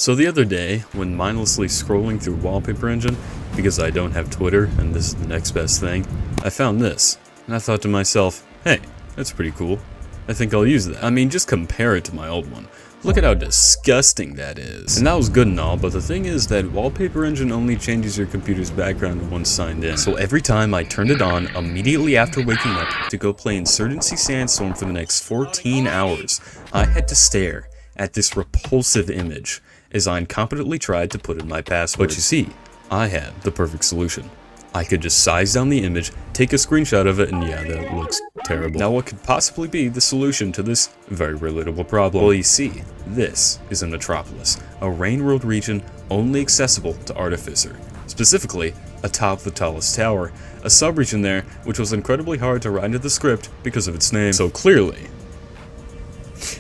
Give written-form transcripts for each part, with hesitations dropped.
So the other day, when mindlessly scrolling through Wallpaper Engine, because I don't have Twitter and this is the next best thing, I found this, and I thought to myself, hey, that's pretty cool. I think I'll use that. I mean, just compare it to my old one. Look at how disgusting that is. And that was good and all, but the thing is that Wallpaper Engine only changes your computer's background once signed in. So every time I turned it on, immediately after waking up to go play Insurgency Sandstorm for the next 14 hours, I had to stare at this repulsive image as I incompetently tried to put in my password. But you see, I had the perfect solution. I could just size down the image, take a screenshot of it, and yeah, that looks terrible. Now what could possibly be the solution to this very relatable problem? Well, you see, this is a metropolis, a rain world region only accessible to Artificer. Specifically, atop the tallest tower, a sub-region there which was incredibly hard to write into the script because of its name. So clearly,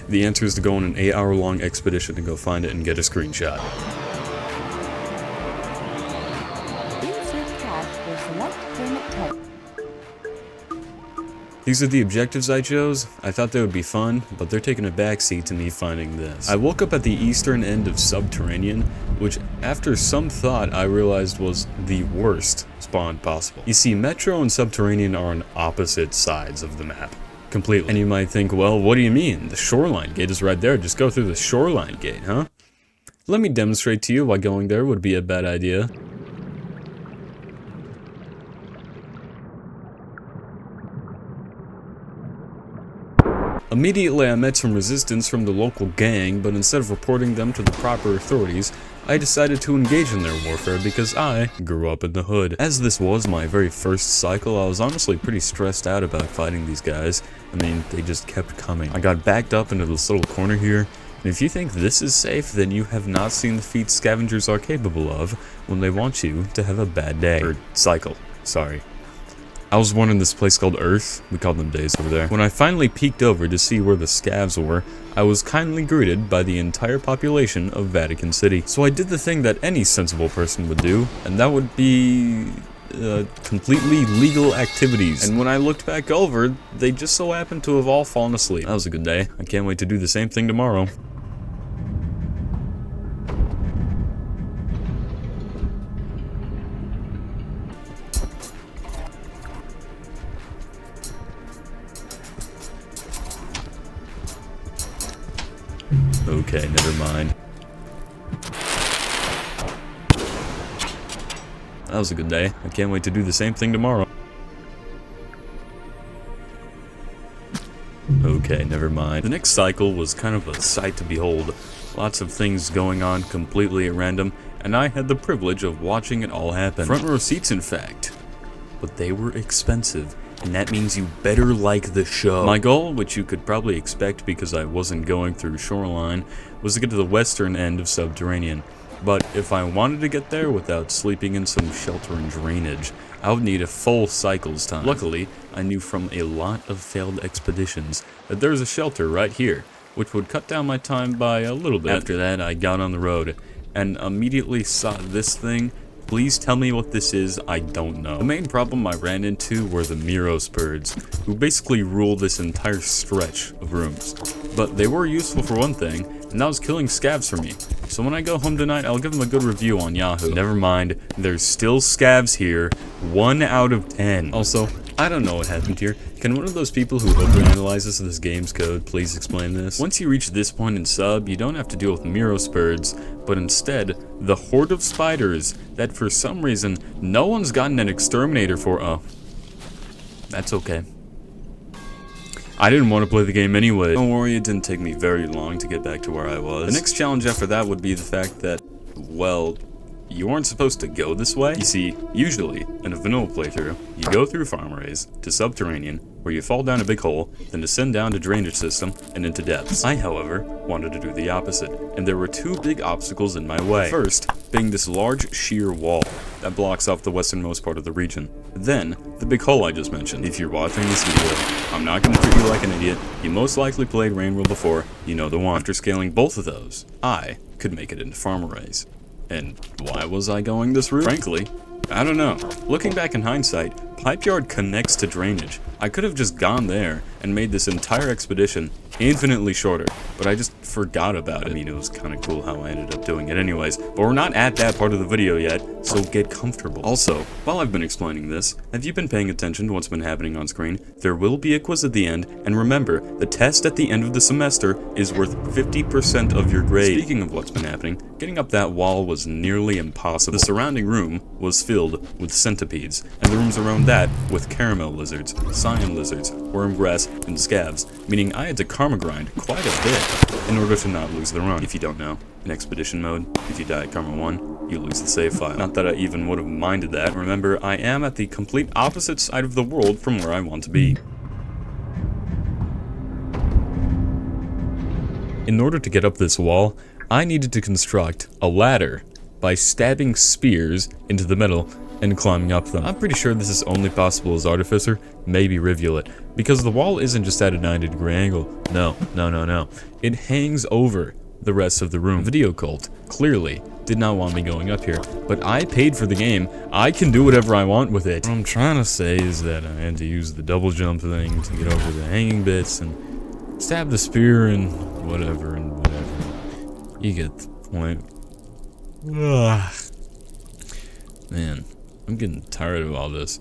the answer is to go on an 8-hour-long expedition and go find it and get a screenshot. These are the objectives I chose. I thought they would be fun, but they're taking a backseat to me finding this. I woke up at the eastern end of Subterranean, which after some thought I realized was the worst spawn possible. You see, Metro and Subterranean are on opposite sides of the map. Completely. And you might think, well, what do you mean? The shoreline gate is right there. Just go through the shoreline gate, huh? Let me demonstrate to you why going there would be a bad idea. Immediately I met some resistance from the local gang, but instead of reporting them to the proper authorities, I decided to engage in their warfare because I grew up in the hood. As this was my very first cycle, I was honestly pretty stressed out about fighting these guys. I mean, they just kept coming. I got backed up into this little corner here, and if you think this is safe, then you have not seen the feats scavengers are capable of when they want you to have a bad day. Or cycle, sorry. I was born in this place called Earth. We called them days over there. When I finally peeked over to see where the scavs were, I was kindly greeted by the entire population of Vatican City. So I did the thing that any sensible person would do, and that would be completely legal activities. And when I looked back over, they just so happened to have all fallen asleep. That was a good day. I can't wait to do the same thing tomorrow. Okay, never mind. That was a good day. I can't wait to do the same thing tomorrow. Okay, never mind. The next cycle was kind of a sight to behold. Lots of things going on completely at random, and I had the privilege of watching it all happen. Front row seats, in fact. But they were expensive. And that means you better like the show. My goal, which you could probably expect because I wasn't going through Shoreline, was to get to the western end of Subterranean. But if I wanted to get there without sleeping in some shelter and drainage, I would need a full cycle's time. Luckily, I knew from a lot of failed expeditions that there was a shelter right here, which would cut down my time by a little bit. After that, I got on the road and immediately saw this thing. Please tell me what this is, I don't know. The main problem I ran into were the Miros birds, who basically rule this entire stretch of rooms. But they were useful for one thing, and that was killing scavs for me. So when I go home tonight, I'll give them a good review on Yahoo. Never mind, there's still scavs here, 1 out of 10. Also, I don't know what happened here. Can one of those people who overanalyzes this game's code please explain this? Once you reach this point in sub, you don't have to deal with Miros birds, but instead, the horde of spiders that for some reason, no one's gotten an exterminator for. Oh, that's okay. I didn't want to play the game anyway. Don't worry, it didn't take me very long to get back to where I was. The next challenge after that would be the fact that, well, you aren't supposed to go this way. You see, usually, in a vanilla playthrough, you go through farm arrays to Subterranean, where you fall down a big hole, then descend down to drainage system, and into depths. I, however, wanted to do the opposite, and there were two big obstacles in my way. First, being this large sheer wall that blocks off the westernmost part of the region. Then, the big hole I just mentioned. If you're watching this video, I'm not going to treat you like an idiot. You most likely played Rain World before, you know the one. After scaling both of those, I could make it into farm arrays. And why was I going this route? Frankly, I don't know. Looking back in hindsight, Pipe Yard connects to drainage. I could have just gone there and made this entire expedition infinitely shorter, but I just forgot about it. I mean, it was kind of cool how I ended up doing it anyways, but we're not at that part of the video yet, so get comfortable. Also, while I've been explaining this, have you been paying attention to what's been happening on screen? There will be a quiz at the end, and remember, the test at the end of the semester is worth 50% of your grade. Speaking of what's been happening, getting up that wall was nearly impossible. The surrounding room was filled with centipedes, and the rooms around that with caramel lizards, cyan lizards, wormgrass, and scavs, meaning I had to karma grind quite a bit in order to not lose the run. If you don't know, in expedition mode, if you die at karma 1, you lose the save file. Not that I even would have minded that. Remember, I am at the complete opposite side of the world from where I want to be. In order to get up this wall, I needed to construct a ladder by stabbing spears into the metal and climbing up them. I'm pretty sure this is only possible as Artificer, maybe Rivulet, because the wall isn't just at a 90-degree angle. No. It hangs over the rest of the room. Video Cult clearly did not want me going up here, but I paid for the game. I can do whatever I want with it. What I'm trying to say is that I had to use the double jump thing to get over the hanging bits and stab the spear and whatever. You get the point. Ugh. Man, I'm getting tired of all this.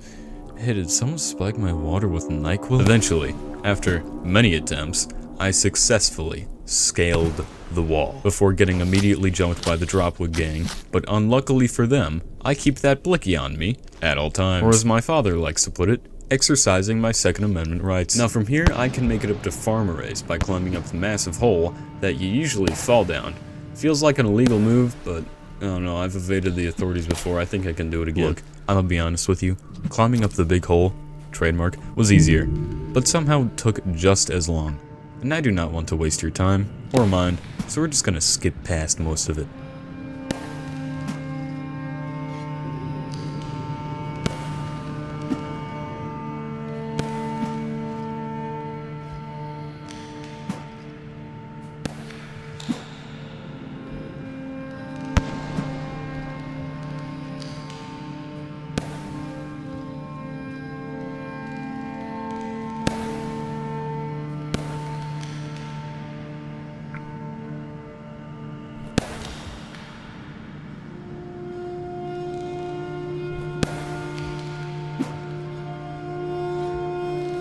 Hey, did someone spike my water with NyQuil? Eventually, after many attempts, I successfully scaled the wall before getting immediately jumped by the Dropwood gang, but unluckily for them, I keep that blicky on me at all times. Or as my father likes to put it, exercising my Second Amendment rights. Now from here, I can make it up to Farm Arrays by climbing up the massive hole that you usually fall down. Feels like an illegal move, but I don't know, I've evaded the authorities before, I think I can do it again. Look, I'm gonna be honest with you, climbing up the big hole, trademark, was easier, but somehow took just as long. And I do not want to waste your time, or mine, so we're just gonna skip past most of it.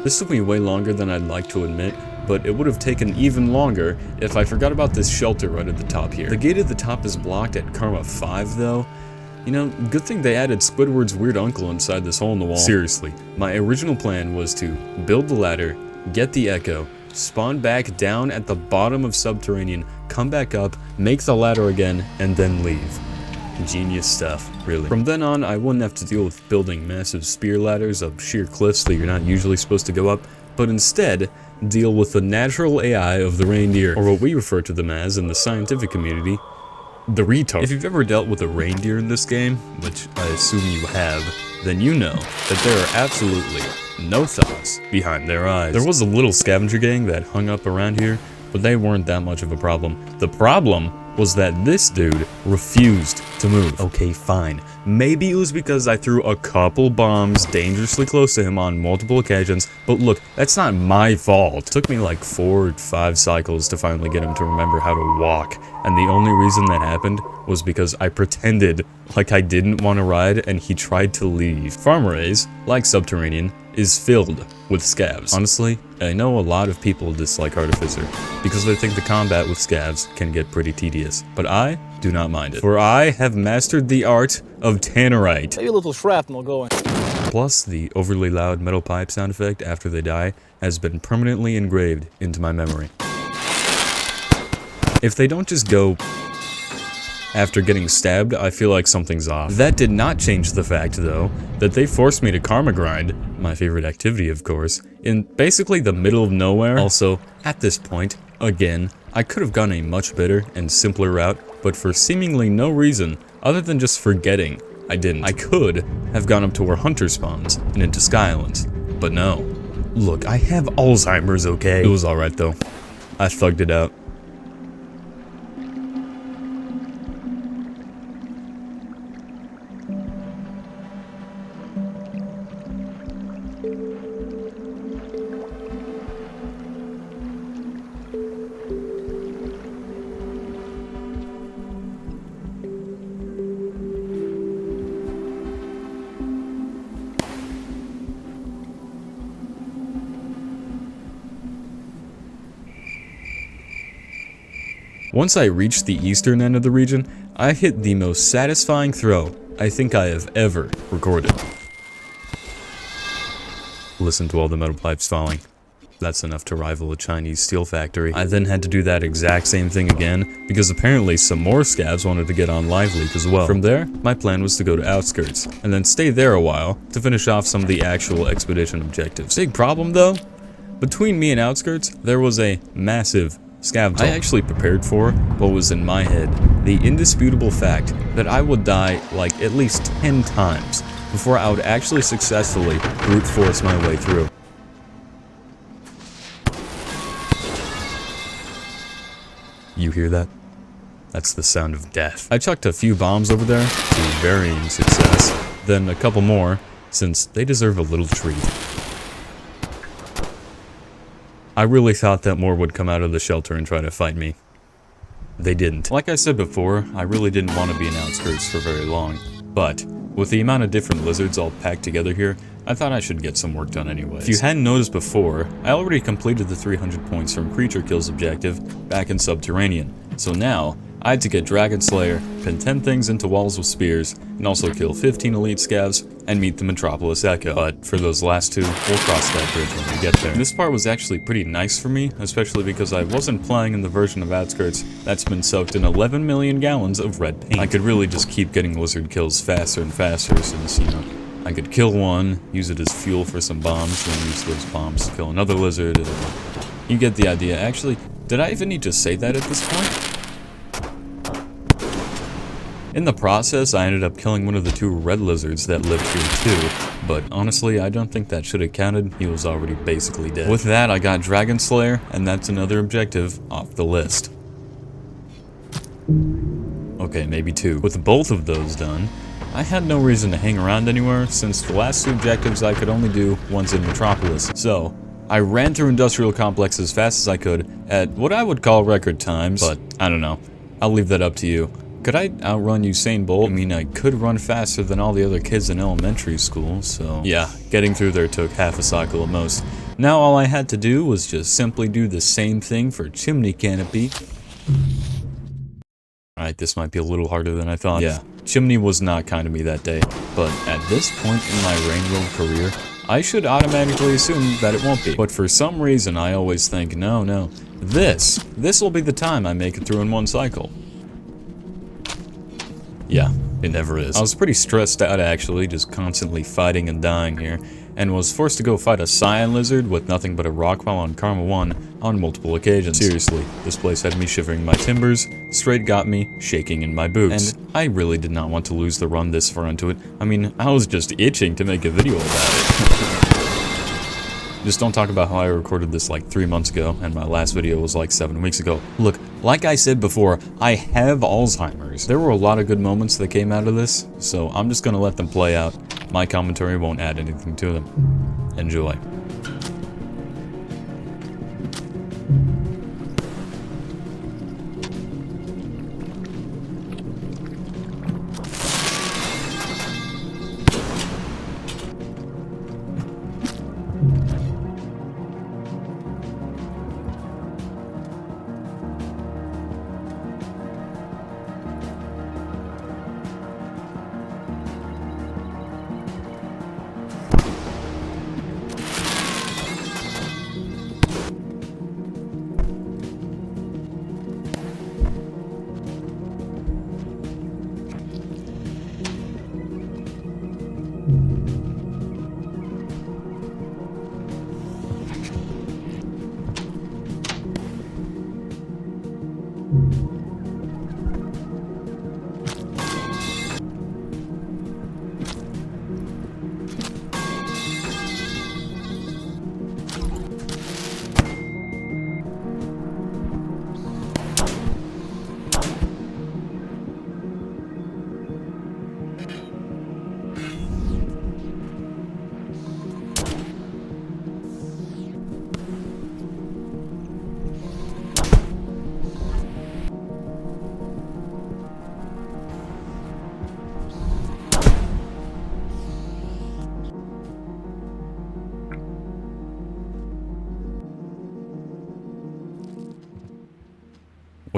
This took me way longer than I'd like to admit, but it would have taken even longer if I forgot about this shelter right at the top here. The gate at the top is blocked at Karma 5 though. You know, good thing they added Squidward's weird uncle inside this hole in the wall. Seriously, my original plan was to build the ladder, get the echo, spawn back down at the bottom of Subterranean, come back up, make the ladder again, and then leave. Genius stuff, really. From then on, I wouldn't have to deal with building massive spear ladders up sheer cliffs that you're not usually supposed to go up, but instead, deal with the natural AI of the reindeer, or what we refer to them as in the scientific community, the retard. If you've ever dealt with a reindeer in this game, which I assume you have, then you know that there are absolutely no thoughts behind their eyes. There was a little scavenger gang that hung up around here, but they weren't that much of a problem. The problem was that this dude refused to move. Okay, fine. Maybe it was because I threw a couple bombs dangerously close to him on multiple occasions, but look, that's not my fault. It took me like 4 or 5 cycles to finally get him to remember how to walk, and the only reason that happened was because I pretended like I didn't want to ride and he tried to leave. Farm Arrays, like Subterranean, is filled with scavs. Honestly, I know a lot of people dislike Artificer because they think the combat with scavs can get pretty tedious, but I do not mind it, for I have mastered the art of Tannerite. Maybe a little shrapnel going. Plus, the overly loud metal pipe sound effect after they die has been permanently engraved into my memory. If they don't just go after getting stabbed, I feel like something's off. That did not change the fact, though, that they forced me to karma grind, my favorite activity of course, in basically the middle of nowhere. Also, at this point, again, I could have gone a much better and simpler route, but for seemingly no reason, other than just forgetting, I didn't. I could have gone up to where Hunter spawns, and into Skylands, but no. Look, I have Alzheimer's, okay? It was alright though. I thugged it out. Once I reached the eastern end of the region, I hit the most satisfying throw I think I have ever recorded. Listen to all the metal pipes falling. That's enough to rival a Chinese steel factory. I then had to do that exact same thing again, because apparently some more scavs wanted to get on Live Leak as well. From there, my plan was to go to Outskirts, and then stay there a while to finish off some of the actual expedition objectives. Big problem though, between me and Outskirts, there was a massive scav dome. I actually prepared for what was in my head, the indisputable fact that I would die like at least 10 times before I would actually successfully brute force my way through. You hear that? That's the sound of death. I chucked a few bombs over there to varying success, then a couple more, since they deserve a little treat. I really thought that more would come out of the shelter and try to fight me. They didn't. Like I said before, I really didn't want to be in Outskirts for very long, but with the amount of different lizards all packed together here, I thought I should get some work done anyways. If you hadn't noticed before, I already completed the 300 points from creature kills objective back in Subterranean, so now I had to get Dragon Slayer, pin 10 things into walls with spears, and also kill 15 elite scavs, and meet the Metropolis Echo. But for those last two, we'll cross that bridge when we get there. This part was actually pretty nice for me, especially because I wasn't playing in the version of Outskirts that's been soaked in 11 million gallons of red paint. I could really just keep getting lizard kills faster and faster since, you know, I could kill one, use it as fuel for some bombs, then use those bombs to kill another lizard. You get the idea. Actually, did I even need to say that at this point? In the process, I ended up killing one of the two red lizards that lived here too, but honestly, I don't think that should have counted. He was already basically dead. With that, I got Dragon Slayer, and that's another objective off the list. Okay, maybe two. With both of those done, I had no reason to hang around anywhere, since the last two objectives I could only do once in Metropolis. So, I ran through Industrial Complex as fast as I could, at what I would call record times, but I don't know. I'll leave that up to you. Could I outrun Usain Bolt? I mean, I could run faster than all the other kids in elementary school, so yeah, getting through there took half a cycle at most. Now all I had to do was just simply do the same thing for Chimney Canopy. Alright, this might be a little harder than I thought. Yeah, Chimney was not kind to me that day, but at this point in my Rainworld career, I should automatically assume that it won't be. But for some reason, I always think, no, this will be the time I make it through in one cycle. Yeah, it never is. I was pretty stressed out actually, just constantly fighting and dying here, and was forced to go fight a cyan lizard with nothing but a rock while on Karma 1 on multiple occasions. Seriously, this place had me shivering my timbers, straight got me shaking in my boots. And I really did not want to lose the run this far into it. I mean, I was just itching to make a video about it. Just don't talk about how I recorded this like 3 months ago, and my last video was like 7 weeks ago. Look, like I said before, I have Alzheimer's. There were a lot of good moments that came out of this, so I'm just gonna let them play out. My commentary won't add anything to them. Enjoy.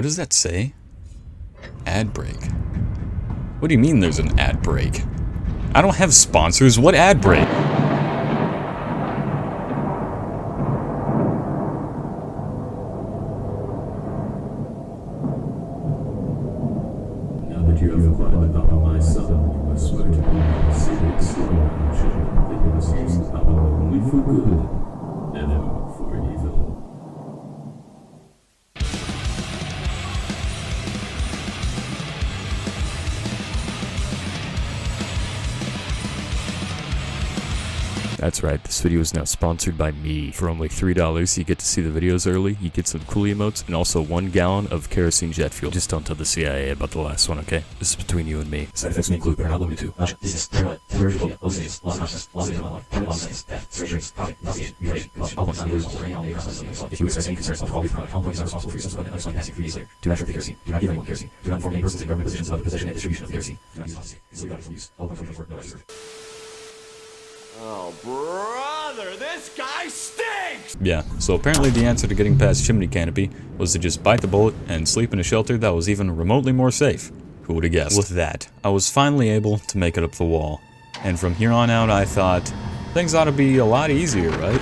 What does that say? Ad break. What do you mean there's an ad break? I don't have sponsors. What ad break? Now that you have acquired the power of my son, you must swear to be my secret stewardship, that you must use the power only for good, never for evil. That's right, this video is now sponsored by me. For only $3, you get to see the videos early, you get some cool emotes, and also 1 gallon of kerosene jet fuel. Just don't tell the CIA about the last one, okay? This is between you and me. Side effects may include, but are not limited to, nausea, dizziness, paranoia, temporary phobia, hallucinations, loss of consciousness, loss of memory, permanent loss of sense, death, surgery, coughing, nauseation, mutilation, alcohol, non-use, if you express any concerns about all these products, Home is not responsible for your subsequent and unexplained passing 3 days later. Do not share the kerosene. Do not give anyone kerosene. Do not inform any persons in government positions about the possession and distribution of the kerosene. Do not use toxic. Conceal your from use. All conformity for no register. Oh, brother, this guy stinks! Yeah, so apparently the answer to getting past Chimney Canopy was to just bite the bullet and sleep in a shelter that was even remotely more safe. Who would have guessed? With that, I was finally able to make it up the wall. And from here on out, I thought, things ought to be a lot easier, right?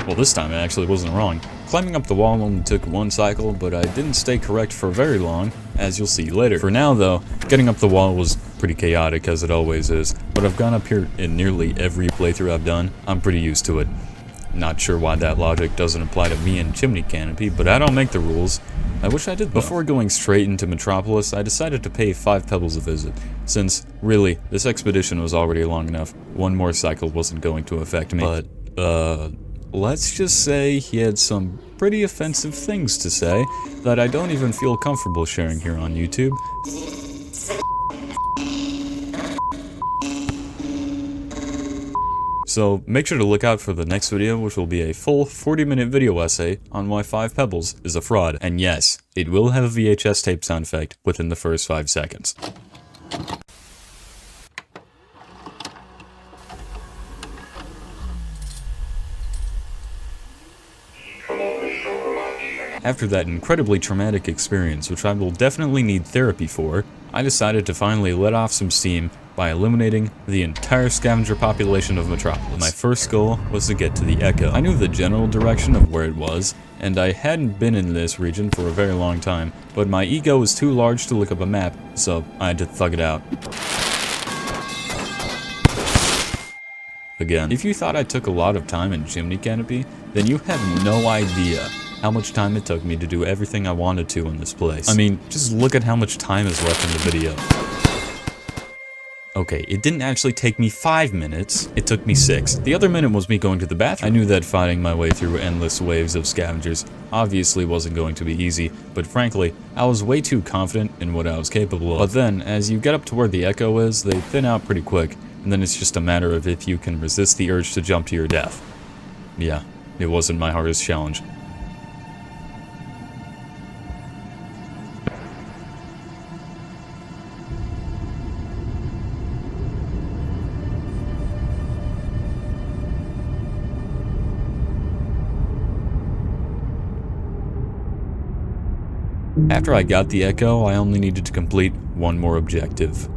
Well, this time it actually wasn't wrong. Climbing up the wall only took 1 cycle, but I didn't stay correct for very long, as you'll see later. For now, though, getting up the wall was pretty chaotic, as it always is, but I've gone up here in nearly every playthrough I've done. I'm pretty used to it. Not sure why that logic doesn't apply to me and Chimney Canopy, but I don't make the rules. I wish I did, though. Before going straight into Metropolis, I decided to pay 5 pebbles a visit, since, really, this expedition was already long enough. 1 more cycle wasn't going to affect me. But, let's just say he had some pretty offensive things to say that I don't even feel comfortable sharing here on YouTube. So make sure to look out for the next video, which will be a full 40-minute video essay on why 5 pebbles is a fraud. And yes, it will have a VHS tape sound effect within the first 5 seconds. After that incredibly traumatic experience, which I will definitely need therapy for, I decided to finally let off some steam by eliminating the entire scavenger population of Metropolis. My first goal was to get to the Echo. I knew the general direction of where it was, and I hadn't been in this region for a very long time, but my ego was too large to look up a map, so I had to thug it out. Again, if you thought I took a lot of time in Chimney Canopy, then you have no idea how much time it took me to do everything I wanted to in this place. I mean, just look at how much time is left in the video. Okay, it didn't actually take me 5 minutes, it took me 6. The other minute was me going to the bathroom. I knew that fighting my way through endless waves of scavengers obviously wasn't going to be easy, but frankly, I was way too confident in what I was capable of. But then, as you get up to where the Echo is, they thin out pretty quick, and then it's just a matter of if you can resist the urge to jump to your death. Yeah, it wasn't my hardest challenge. After I got the Echo, I only needed to complete 1 more objective.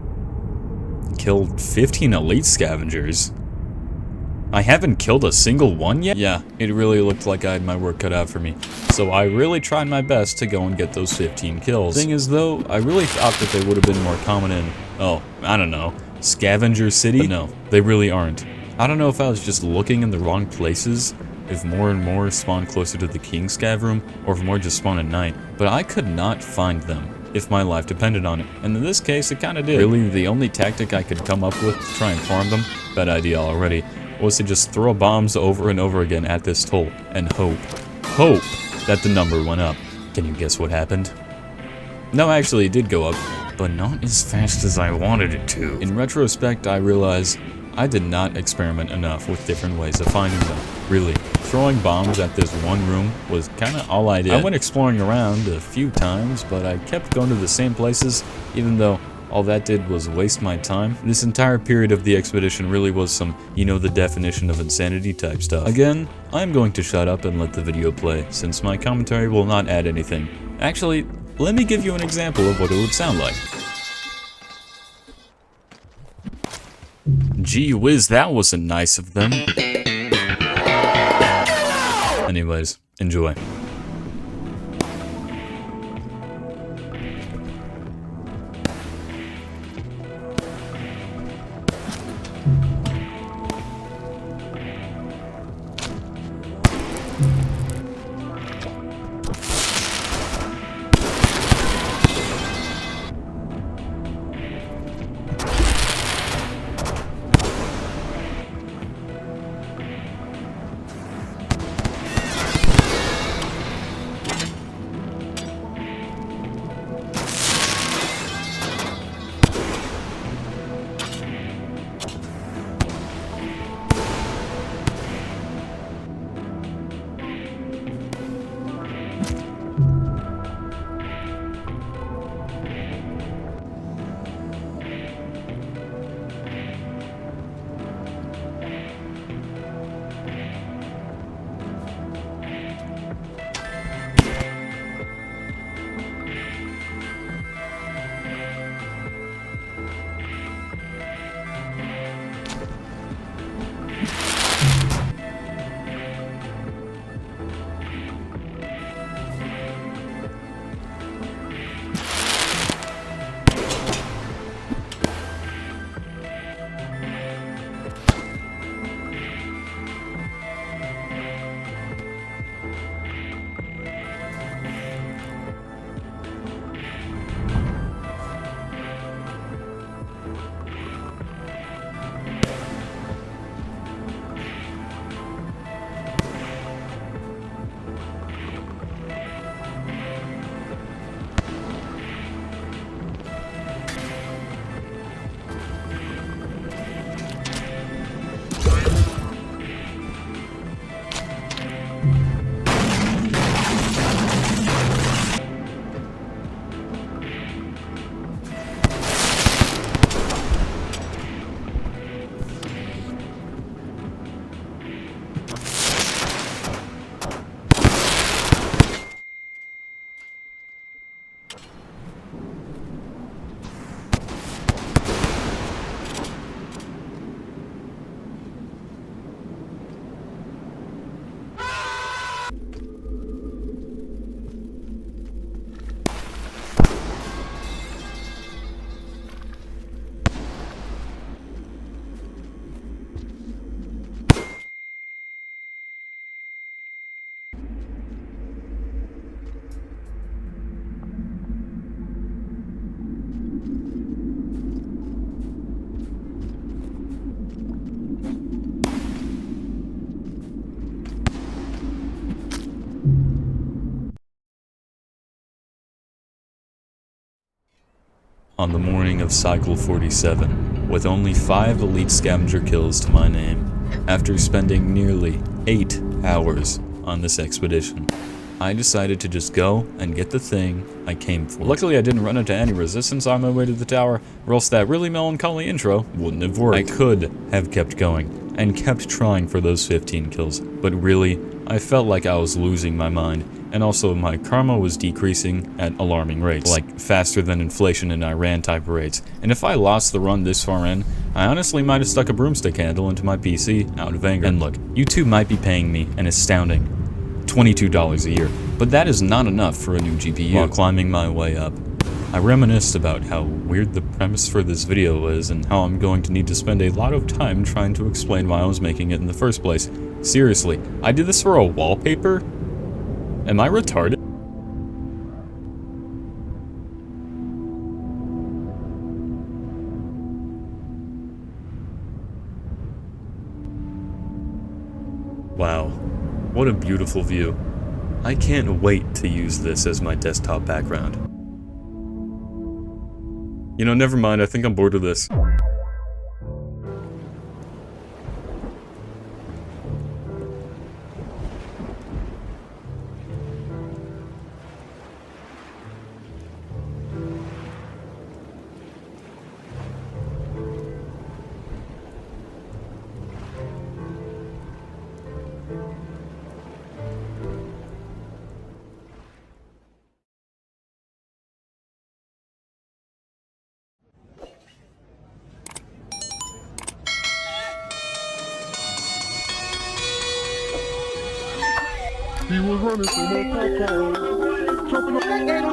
Killed 15 elite scavengers. I haven't killed a single one yet? Yeah, it really looked like I had my work cut out for me. So I really tried my best to go and get those 15 kills. Thing is though, I really thought that they would have been more common in, oh, I don't know, Scavenger City? But no, they really aren't. I don't know if I was just looking in the wrong places, if more and more spawn closer to the King Scav room, or if more just spawn at night, but I could not find them if my life depended on it, and in this case it kinda did. Really, the only tactic I could come up with to try and farm them, bad idea already, was to just throw bombs over and over again at this toll, and hope that the number went up. Can you guess what happened? No, actually it did go up, but not as fast as I wanted it to. In retrospect, I realize I did not experiment enough with different ways of finding them. Really, throwing bombs at this one room was kinda all I did. I went exploring around a few times, but I kept going to the same places, even though all that did was waste my time. This entire period of the expedition really was some, you know, the definition of insanity type stuff. Again, I'm going to shut up and let the video play, since my commentary will not add anything. Actually, let me give you an example of what it would sound like. Gee whiz, that wasn't nice of them. Anyways, enjoy. On the morning of Cycle 47, with only 5 elite scavenger kills to my name, after spending nearly 8 hours on this expedition, I decided to just go and get the thing I came for. Luckily I didn't run into any resistance on my way to the tower, or else that really melancholy intro wouldn't have worked. I could have kept going, and kept trying for those 15 kills, but really, I felt like I was losing my mind, and also my karma was decreasing at alarming rates, like faster than inflation in Iran type rates, and if I lost the run this far in, I honestly might have stuck a broomstick handle into my PC out of anger. And look, YouTube might be paying me an astounding $22 a year, but that is not enough for a new GPU. While climbing my way up, I reminisced about how weird the premise for this video is and how I'm going to need to spend a lot of time trying to explain why I was making it in the first place. Seriously, I did this for a wallpaper? Am I retarded? Wow, what a beautiful view. I can't wait to use this as my desktop background. You know, never mind, I think I'm bored of this. He was running from a pop jumping on that